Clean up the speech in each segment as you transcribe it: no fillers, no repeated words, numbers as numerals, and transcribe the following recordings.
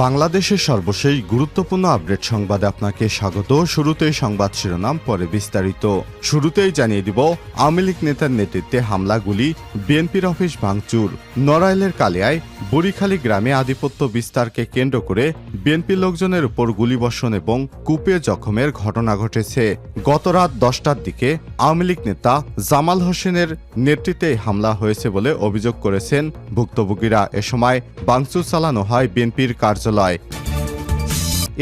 বাংলাদেশের সর্বশেষ গুরুত্বপূর্ণ আপডেট সংবাদে আপনাকে স্বাগত। শুরুতেই সংবাদ শিরোনাম, পরে বিস্তারিত। শুরুতেই জানিয়ে দিব, আওয়ামী লীগ নেতার নেতৃত্বে হামলা, গুলি, বিএনপির অফিস ভাঙচুর। নড়াইলের কালিয়ায় বুড়িখালী গ্রামে আধিপত্য বিস্তারকে কেন্দ্র করে বিএনপি লোকজনের উপর গুলিবর্ষণ এবং কুপিয়ে জখমের ঘটনা ঘটেছে। গত রাত 10টার দিকে আওয়ামী লীগ নেতা জামাল হোসেনের নেতৃত্বে হামলা হয়েছে বলে অভিযোগ করেছেন ভুক্তভোগীরা। এ সময় ভাঙচুর চালানো হয় বিএনপির কার্যালয়।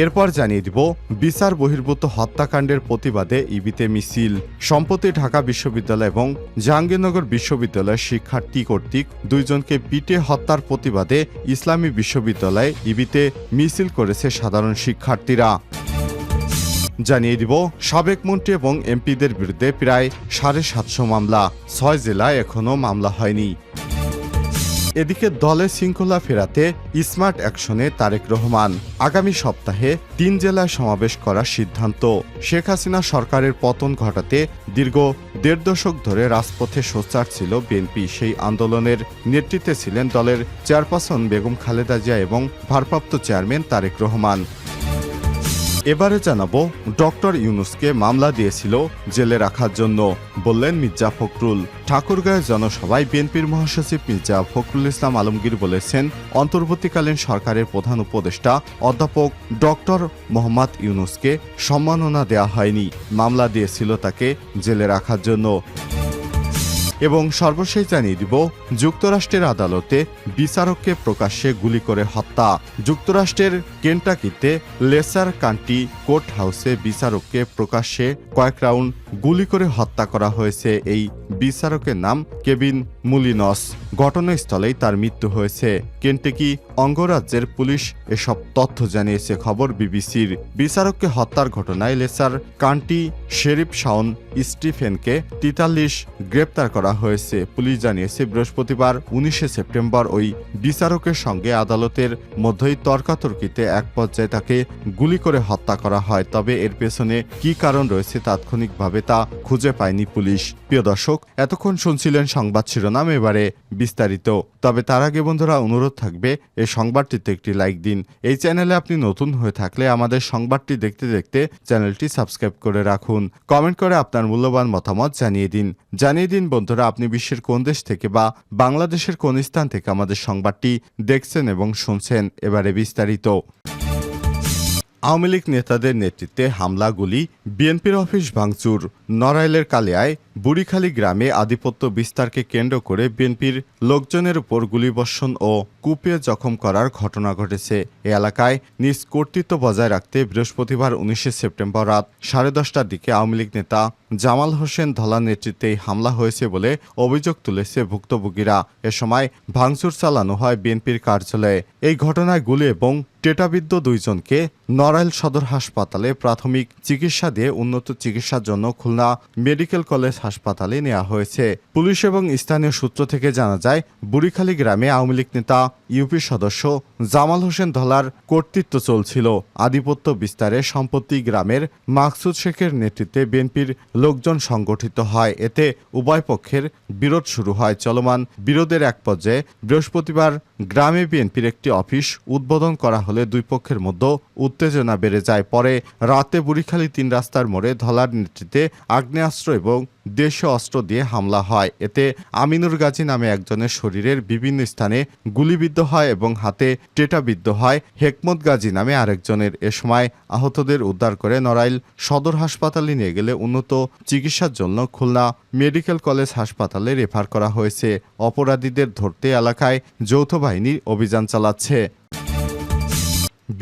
এরপর জানিয়ে দিব, বিচার বহির্ভূত হত্যাকাণ্ডের প্রতিবাদে ইবিতে মিছিল। সম্প্রতি ঢাকা বিশ্ববিদ্যালয় এবং জাহাঙ্গীরনগর বিশ্ববিদ্যালয়ের শিক্ষার্থী কর্তৃক দুইজনকে পিটিয়ে হত্যার প্রতিবাদে ইসলামী বিশ্ববিদ্যালয়ে ইবিতে মিছিল করেছে সাধারণ শিক্ষার্থীরা। জানিয়ে দিব, সাবেক মন্ত্রী এবং এমপিদের বিরুদ্ধে প্রায় 750 মামলা, 6 জেলায় এখনও মামলা হয়নি। এদিকে দলে শৃঙ্খলা ফেরাতে স্মার্ট অ্যাকশনে তারেক রহমান। আগামী সপ্তাহে 3 জেলায় সমাবেশ করার সিদ্ধান্ত। শেখ হাসিনা সরকারের পতন ঘটাতে দীর্ঘ 1.5 দশক ধরে রাজপথে সোচ্চার ছিল বিএনপি। সেই আন্দোলনের নেতৃত্বে ছিলেন দলের চেয়ারপারসন বেগম খালেদা জিয়া এবং ভারপ্রাপ্ত চেয়ারম্যান তারেক রহমান। এবারে জানাবো, ডক্টর ইউনূসকে মামলা দিয়েছিল জেলে রাখার জন্য, বললেন মির্জা ফখরুল। ঠাকুরগাঁওয়ের জনসভায় বিএনপির মহাসচিব মির্জা ফখরুল ইসলাম আলমগীর বলেছেন, অন্তর্বর্তীকালীন সরকারের প্রধান উপদেষ্টা অধ্যাপক ডক্টর মোহাম্মদ ইউনূসকে সম্মাননা দেওয়া হয়নি, মামলা দিয়েছিল তাকে জেলে রাখার জন্য। এবং সর্বশেষ জানিয়ে দিব, যুক্তরাষ্ট্রের আদালতে বিচারককে প্রকাশ্যে গুলি করে হত্যা। যুক্তরাষ্ট্রের কেন্টাকিতে লেসার কান্টি কোর্ট হাউসে বিচারককে প্রকাশ্যে কয়েক রাউন্ড গুলি করে হত্যা করা হয়েছে। এই বিচারকের নাম কেভিন মুলিনস। ঘটনাস্থলেই তার মৃত্যু হয়েছে। কেন্টাকি অঙ্গরাজ্যের পুলিশ এসব তথ্য জানিয়েছে খবর বিবিসির। বিচারককে হত্যার ঘটনায় লেসার কান্টি শেরিফ শাওন স্টিফেনকে 43 গ্রেপ্তার করা হয়েছে। পুলিশ জানিয়েছে, বৃহস্পতিবার 19 সেপ্টেম্বর ওই বিচারকের সঙ্গে আদালতের মধ্যেই তর্কাতর্কিতে এক পর্যায়ে তাকে গুলি করে হত্যা করা হয়। তবে এর পেছনে কি কারণ রয়েছে তাৎক্ষণিকভাবে তা খুঁজে পায়নি পুলিশ। প্রিয় দর্শক, এতক্ষণ শুনছিলেন সংবাদ শিরোনাম, এবারে বিস্তারিত। তবে তার আগে বন্ধুরা, অনুরোধ থাকবে এই সংবাদটিতে একটি লাইক দিন। এই চ্যানেলে আপনি নতুন হয়ে থাকলে আমাদের সংবাদটি দেখতে দেখতে চ্যানেলটি সাবস্ক্রাইব করে রাখুন। কমেন্ট করে আপনার মূল্যবান মতামত জানিয়ে দিন বন্ধুরা, আপনি বিশ্বের কোন দেশ থেকে বা বাংলাদেশের কোন স্থান থেকে আমাদের সংবাদটি দেখছেন এবং শুনছেন। এবারে বিস্তারিত। আওয়ামী লীগ নেতাদের নেতৃত্বে হামলা, গুলি, বিএনপির অফিস ভাঙচুর। নড়াইলের কালিয়ায় বুড়িখালী গ্রামে আধিপত্য বিস্তারকে কেন্দ্র করে বিএনপির লোকজনের উপর গুলিবর্ষণ ও কুপিয়ে জখম করার ঘটনা ঘটেছে। এ এলাকায় নিজ কর্তৃত্ব বজায় রাখতে বৃহস্পতিবার 19 সেপ্টেম্বর রাত 10:30টার দিকে আওয়ামী লীগ নেতা জামাল হোসেন ধলার নেতৃত্বে হামলা হয়েছে বলে অভিযোগ তুলেছে ভুক্তভোগীরা। এ সময় ভাঙচুর চালানো হয় বিএনপির কার্যালয়ে। এই ঘটনায় গুলি এবং টেটাবিদ্ধ দুইজনকে নড়াইল সদর হাসপাতালে প্রাথমিক চিকিৎসা দিয়ে উন্নত চিকিৎসার জন্য খুলনা মেডিকেল কলেজ হাসপাতালে নেওয়া হয়েছে। পুলিশ এবং স্থানীয় সূত্র থেকে জানা যায়, বুড়িখালী গ্রামে আওয়ামী লীগ নেতা ইউপি সদস্য জামাল হোসেন ধলার কর্তৃত্ব চলছিল। আধিপত্য বিস্তারে সম্প্রতি গ্রামের মাকসুদ শেখের নেতৃত্বে বিএনপির লোকজন সংগঠিত হয়। এতে উভয় পক্ষের বিরোধ শুরু হয়। চলমান বিরোধের এক পর্যায়ে বৃহস্পতিবার গ্রামে বিএনপির একটি অফিস উদ্বোধন করা হলে দুই পক্ষের মধ্যে উত্তেজনা বেড়ে যায়। পরে রাতে বুড়িখালী 3 রাস্তার মোড়ে ধলার নেতৃত্বে আগ্নেয়াস্ত্র এবং দেশীয় অস্ত্র দিয়ে হামলা হয়। এতে আমিনুর গাজী নামে একজনের শরীরের বিভিন্ন স্থানে গুলিবিদ্ধ হয় এবং হাতে টেটাবিদ্ধ হয় হেকমত গাজী নামে আরেকজনের। এ সময় আহতদের উদ্ধার করে নড়াইল সদর হাসপাতালে নিয়ে গেলে উন্নত চিকিৎসার জন্য খুলনা মেডিকেল কলেজ হাসপাতালে রেফার করা হয়েছে। অপরাধীদের ধরতে এলাকায় যৌথ বাহিনী অভিযান চালাচ্ছে।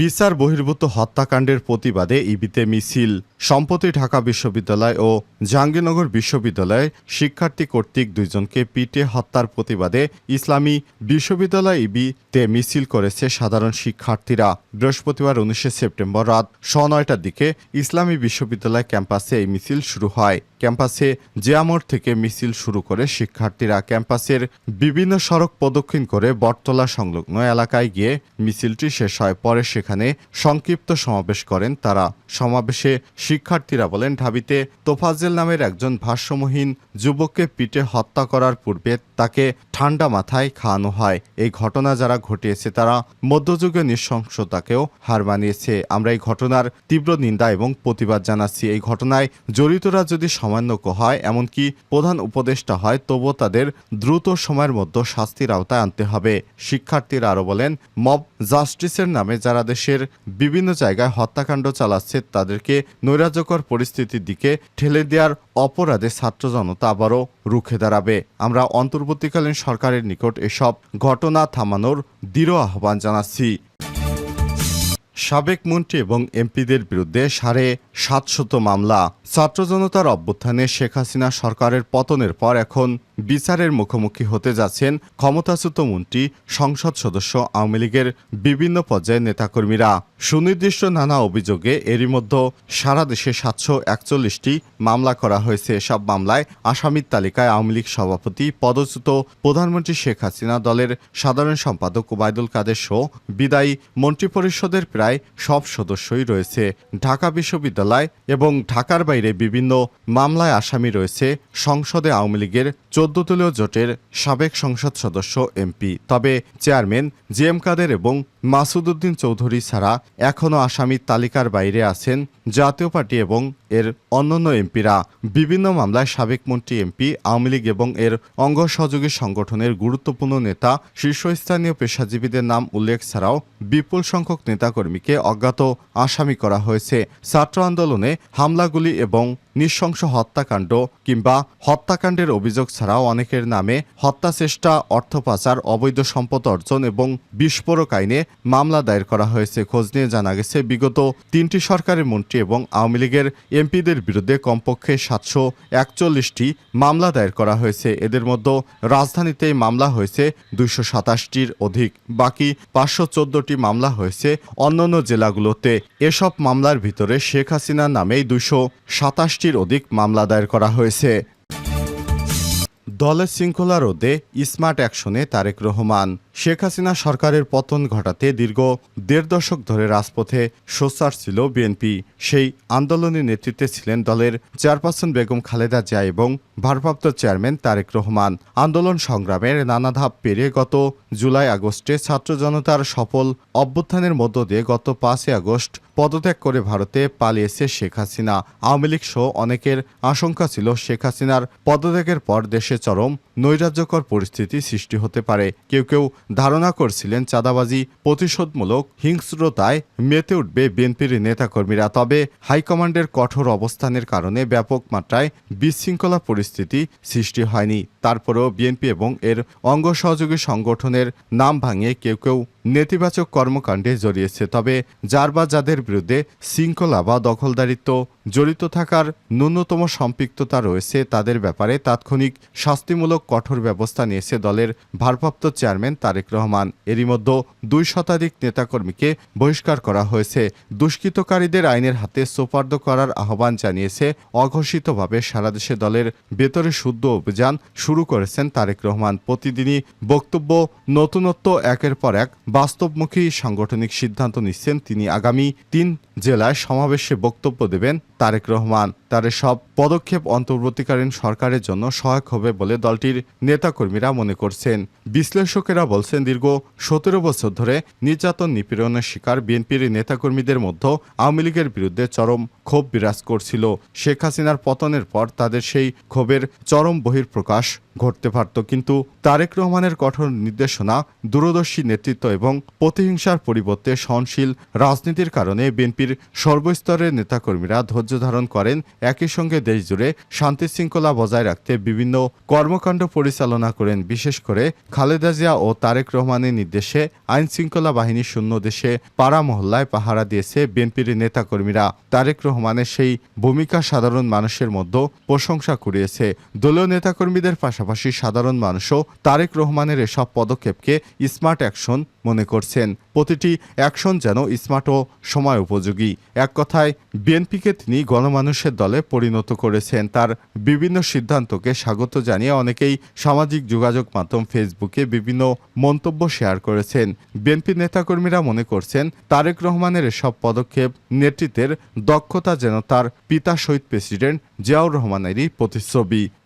বিচার বহির্ভূত হত্যাকাণ্ডের প্রতিবাদে ইবিতে মিছিল। সম্প্রতি ঢাকা বিশ্ববিদ্যালয় ও জাহাঙ্গীরনগর বিশ্ববিদ্যালয়ে শিক্ষার্থী কর্তৃক দুইজনকে পিটিয়ে হত্যার প্রতিবাদে ইসলামী বিশ্ববিদ্যালয় ইবিতে মিছিল করেছে সাধারণ শিক্ষার্থীরা। বৃহস্পতিবার 19 সেপ্টেম্বর রাত 9:30টার দিকে ইসলামী বিশ্ববিদ্যালয় ক্যাম্পাসে এই মিছিল শুরু হয়। ক্যাম্পাসে জিয়া মোড় থেকে মিছিল শুরু করে শিক্ষার্থীরা ক্যাম্পাসের বিভিন্ন সড়ক প্রদক্ষিণ করে বটতলা সংলগ্ন এলাকায় গিয়ে মিছিলটি শেষ হয়। পরে সেখানে সংক্ষিপ্ত সমাবেশ করেন তারা। সমাবেশে শিক্ষার্থীরা বলেন, ঢাবিতে তোফাজ্জেল নামের একজন ভারসাম্যহীন যুবককে পিটে হত্যা করার পূর্বে তাকে ঠান্ডা মাথায় খাওয়ানো হয়। এই ঘটনা যারা ঘটিয়েছে তারা মধ্যযুগীয় নৃশংসতাকেও হার মানিয়েছে। আমরা এই ঘটনার তীব্র নিন্দা এবং প্রতিবাদ জানাচ্ছি। এই ঘটনায় জড়িতরা যদি সামান্যজ্ঞ হয়, এমনকি প্রধান উপদেষ্টা হয়, তবুও তাদের দ্রুত সময়ের মধ্যে শাস্তির আওতায় আনতে হবে। শিক্ষার্থীরা আরও বলেন, মব জাস্টিসের নামে যারা দেশের বিভিন্ন জায়গায় হত্যাকাণ্ড চালাচ্ছে তাদেরকে নৈরাজ্যকর পরিস্থিতির দিকে ঠেলে দেওয়ার অপরাধে ছাত্র জনতা আবারও রুখে দাঁড়াবে। আমরা অন্তর্বর্তীকালীন সরকারের নিকট এসব ঘটনা থামানোর দৃঢ় আহ্বান জানাচ্ছি। সাবেক মন্ত্রী এবং এমপিদের বিরুদ্ধে 750 মামলা। ছাত্র জনতার অভ্যুত্থানে শেখ হাসিনা সরকারের পতনের পর এখন বিচারের মুখোমুখি হতে যাচ্ছেন ক্ষমতাচ্যুত মন্ত্রী, সংসদ সদস্য, আওয়ামী লীগের বিভিন্ন পর্যায়ের নেতাকর্মীরা। সুনির্দিষ্ট নানা অভিযোগে এরই মধ্যে সারা দেশে 741টি মামলা করা হয়েছে। এসব মামলায় আসামির তালিকায় আওয়ামী লীগ সভাপতি, পদচ্যুত প্রধানমন্ত্রী শেখ হাসিনা, দলের সাধারণ সম্পাদক ওবায়দুল কাদের সহ বিদায়ী মন্ত্রিপরিষদের প্রায় সব সদস্যই রয়েছে। ঢাকা বিশ্ববিদ্যালয় এবং ঢাকার বাইরে বিভিন্ন মামলায় আসামি রয়েছে সংসদে আওয়ামী লীগের 14 দলীয় জোটের সাবেক সংসদ সদস্য, এমপি। তবে চেয়ারম্যান জি এম কাদের এবং মাসুদ উদ্দিন চৌধুরী ছাড়া এখনও আসামির তালিকার বাইরে আছেন জাতীয় পার্টি এবং এর অন্যান্য এমপিরা। বিভিন্ন মামলায় সাবেক মন্ত্রী, এমপি, আওয়ামী লীগ এবং এর অঙ্গ সহযোগী সংগঠনের গুরুত্বপূর্ণ নেতা, শীর্ষস্থানীয় পেশাজীবীদের নাম উল্লেখ ছাড়াও বিপুল সংখ্যক নেতাকর্মীকে অজ্ঞাত আসামি করা হয়েছে। ছাত্র আন্দোলনে হামলাগুলি এবং নৃশংস হত্যাকাণ্ড কিংবা হত্যাকাণ্ডের অভিযোগ ছাড়াও অনেকের নামে হত্যাচেষ্টা, অর্থ পাচার, অবৈধ সম্পদ অর্জন এবং বিস্ফোরক আইনে মামলা দায়ের করা হয়েছে। খোঁজ নিয়ে জানা গেছে, বিগত 3টি সরকারের মন্ত্রী এবং আওয়ামী লীগের এমপিদের বিরুদ্ধে কমপক্ষে 741টি মামলা দায়ের করা হয়েছে। এদের মধ্যে রাজধানীতেই মামলা হয়েছে 227টির অধিক। বাকি 514টি মামলা হয়েছে অন্যান্য জেলাগুলোতে। এসব মামলার ভিতরে শেখ হাসিনার নামেই 227টির অধিক মামলা দায়ের করা হয়েছে। দলের শৃঙ্খলা রোধে স্মার্ট অ্যাকশনে তারেক রহমান। শেখ হাসিনা সরকারের পতন ঘটাতে দীর্ঘ 1.5 দশক ধরে রাজপথে সোচ্চার ছিল বিএনপি। সেই আন্দোলনের নেতৃত্বে ছিলেন দলের চেয়ারপারসন বেগম খালেদা জিয়া এবং ভারপ্রাপ্ত চেয়ারম্যান তারেক রহমান। আন্দোলন সংগ্রামের নানা ধাপ পেরিয়ে গত জুলাই আগস্টে ছাত্র জনতার সফল অভ্যুত্থানের মধ্য দিয়ে গত 5 আগস্ট পদত্যাগ করে ভারতে পালিয়েছে শেখ হাসিনা। আওয়ামী লীগ সহ অনেকের আশঙ্কা ছিল শেখ হাসিনার পদত্যাগের পর দেশে চরম নৈরাজ্যকর পরিস্থিতি সৃষ্টি হতে পারে। কেউ কেউ ধারণা করছিলেন চাঁদাবাজি, প্রতিশোধমূলক হিংস্রতায় মেতে উঠবে বিএনপির নেতাকর্মীরা। তবে হাইকমান্ডের কঠোর অবস্থানের কারণে ব্যাপক মাত্রায় বিশৃঙ্খলা পরিস্থিতি সৃষ্টি হয়নি। তারপরেও বিএনপি এবং এর অঙ্গ সহযোগী সংগঠনের নাম ভাঙিয়ে কেউ কেউ নেতিবাচক কর্মকাণ্ডে জড়িয়েছে। তবে যার বা যাদের বিরুদ্ধে শৃঙ্খলা বা দখলদারিত্ব জড়িত থাকার ন্যূনতম সম্পৃক্ততা রয়েছে তাদের ব্যাপারে তাৎক্ষণিক শাস্তিমূলক কঠোর ব্যবস্থা নিয়েছে দলের ভারপ্রাপ্ত চেয়ারম্যান তারেক রহমান। এরই মধ্যে 2 শতাধিক নেতাকর্মীকে বহিষ্কার করা হয়েছে। দুষ্কৃতকারীদের আইনের হাতে সোপর্দ করার আহ্বান জানিয়েছে অঘোষিতভাবে সারা দেশে দলের ভেতরে শুদ্ধ অভিযান শুরু করেছেন তারেক রহমান। প্রতিদিনই বক্তব্য, নতুনত্ব, একের পর এক বাস্তবমুখী সাংগঠনিক সিদ্ধান্ত নিচ্ছেন তিনি। আগামী 3 জেলায় সমাবেশে বক্তব্য দেবেন তারেক রহমান। তার সব পদক্ষেপ অন্তর্বর্তীকালীন সরকারের জন্য সহায়ক হবে বলে দলটির নেতাকর্মীরা মনে করছেন। বিশ্লেষকেরা বলছেন, দীর্ঘ 17 বছর ধরে নির্যাতন, নিপীড়নের শিকার বিএনপির নেতাকর্মীদের মধ্যে আওয়ামী লীগের বিরুদ্ধে চরম ক্ষোভ বিরাজ করছিল। শেখ হাসিনার পতনের পর তাদের সেই ক্ষোভের চরম বহিঃপ্রকাশ ঘটতে পারত, কিন্তু তারেক রহমানের কঠোর নির্দেশনা, দূরদর্শী নেতৃত্ব এবং প্রতিহিংসার পরিবর্তে সহনশীল রাজনীতির কারণে বিএনপির সর্বস্তরের নেতাকর্মীরা ধৈর্য ধারণ করেন। একই সঙ্গে দেশজুড়ে শান্তি শৃঙ্খলা বজায় রাখতে বিভিন্ন কর্মকাণ্ড পরিচালনা করেন। বিশেষ করে খালেদা জিয়া ও তারেক রহমানের নির্দেশে আইন শৃঙ্খলা বাহিনী শূন্য দেশে পাড়া মহল্লায় পাহারা দিয়েছে বিএনপির নেতাকর্মীরা। তারেক রহমানের সেই ভূমিকা সাধারণ মানুষের মধ্যে প্রশংসা কুড়িয়েছে। দলীয় নেতাকর্মীদের পাশাপাশি পাশাপাশি সাধারণ মানুষও তারেক রহমানের এসব পদক্ষেপকে স্মার্ট অ্যাকশন মনে করছেন। প্রতিটি অ্যাকশন যেন স্মার্ট ও সময় উপযোগী। এক কথায় বিএনপিকে তিনি গণমানুষের দলে পরিণত করেছেন। তার বিভিন্ন সিদ্ধান্তকে স্বাগত জানিয়ে অনেকেই সামাজিক যোগাযোগ মাধ্যম ফেসবুকে বিভিন্ন মন্তব্য শেয়ার করেছেন। বিএনপি নেতাকর্মীরা মনে করছেন তারেক রহমানের এসব পদক্ষেপ নেতৃত্বের দক্ষতা যেন তার পিতা শহীদ প্রেসিডেন্ট জিয়াউর রহমানেরই প্রতিচ্ছবি।